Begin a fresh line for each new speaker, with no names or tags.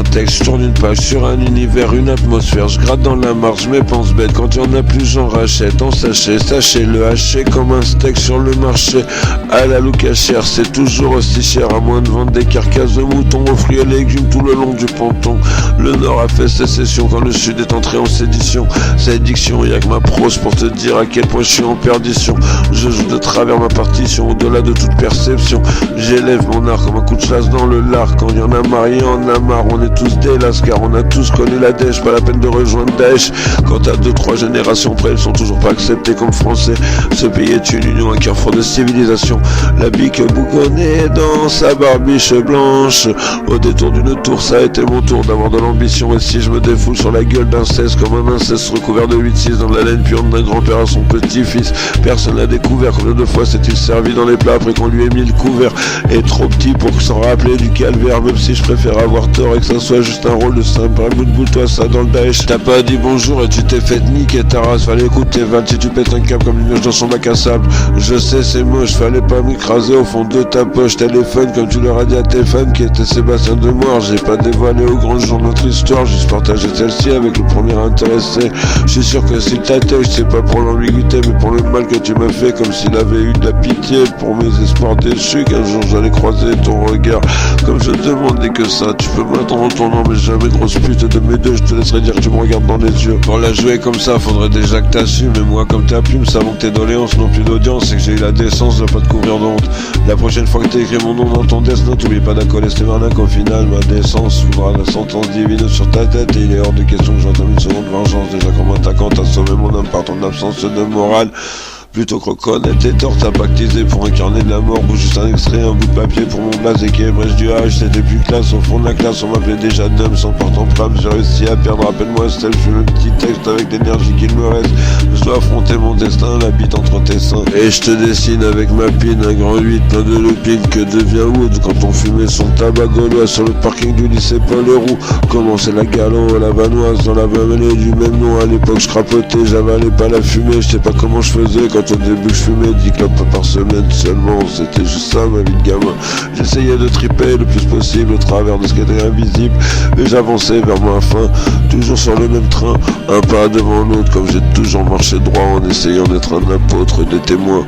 un texte, je tourne une page sur un univers, une atmosphère. Je gratte dans la marge, mes penses bêtes. Quand y'en a plus, j'en rachète en sachet. Sachez-le, haché comme un steak sur le marché. À la loucachère, c'est toujours aussi cher. À moins de vendre des carcasses de moutons aux fruits et légumes tout le long du ponton. Le Nord a fait sécession quand le Sud est entré en sédition. Cette diction, y'a que ma prose pour te dire à quel point je suis en perdition. Je joue de travers ma partition, au-delà de toute perception. J'élève mon art comme un coup de chasse dans le lard. Quand y'en a marre, y'en a marre. On est tous des lascars, on a tous connu la dèche. Pas la peine de rejoindre Daesh. Quand à 2-3 générations près, ils sont toujours pas acceptés comme français. Ce pays est une union, un carrefour de civilisation. La bique bougonnée dans sa barbiche blanche. Au détour d'une tour, ça a été mon tour d'avoir de l'ambition. Et si je me défoule sur la gueule d'un cesse comme un inceste recouvert de 8-6 dans la laine puante d'un grand-père à son petit-fils, personne l'a découvert. Combien de fois s'est-il servi dans les plats après qu'on lui ait mis le couvert? Et trop petit pour s'en rappeler du calvaire, même si je préfère avoir tort et que ça soit juste un rôle de simple. Un bout de boule, toi ça dans le Daesh. T'as pas dit bonjour et tu t'es fait niquer ta race. Fallait écouter Val si tu pètes un câble comme une mioche dans son bac à sable. Je sais c'est moche, fallait pas m'écraser au fond de ta poche. Téléphone comme tu leur as dit à tes fans qui était Sébastien Demoire. J'ai pas dévoilé au grand jour notre histoire, juste partagé celle-ci avec le premier intéressé. Je suis sûr que s'il t'attache, c'est pas pour l'ambiguïté mais pour le mal que tu m'as fait, comme s'il avait eu de la pitié pour mes espoirs déçus. Qu'un jour j'allais croiser ton regard comme je demandais que ça. Tu peux m'attendre en tournant mais jamais grosse pute de mes deux. Je te laisserai dire que tu me regardes dans les yeux. Pour la jouer comme ça faudrait déjà que t'assumes. Et moi comme ta plume, savons que tes doléances n'ont plus d'audience et que j'ai eu la décence de pas te couvrir de honte. La prochaine fois que t'écris mon nom dans ton desk note, n'oublie pas d'accoler ces marnaques. Au final ma décence voudra la sentence divine sur ta tête. Et il est hors de question que j'entame une seconde vengeance. Déjà comme attaquant t'as sauvé mon âme par ton absence de morale. Plutôt que reconnaître tes torts, t'as pactisé pour incarner de la mort. Ou juste un extrait, un bout de papier pour mon blaze et qui est brèche du H. C'était plus classe, au fond de la classe, on m'appelait déjà Dum. Sans portant flamme, j'ai réussi à perdre. Rappelle-moi, Steph, je fais le petit texte avec l'énergie qu'il me reste. Je dois affronter mon destin, la bite entre tes seins. Et je te dessine avec ma pine, un grand 8 plein de lupine. Que devient Wood quand on fumait son tabac gaulois sur le parking du lycée Paul Leroux. Commençait la galon, la vanoise dans la vallée du même nom. À l'époque, je crapotais, j'avalais pas la fumée. Je sais pas comment je faisais quand au début je fumais 10 clopes par semaine seulement. C'était juste ça ma vie de gamin. J'essayais de triper le plus possible au travers de ce qui était invisible. Et j'avançais vers ma fin, toujours sur le même train, un pas devant l'autre, comme j'ai toujours marché droit en essayant d'être un apôtre des témoins.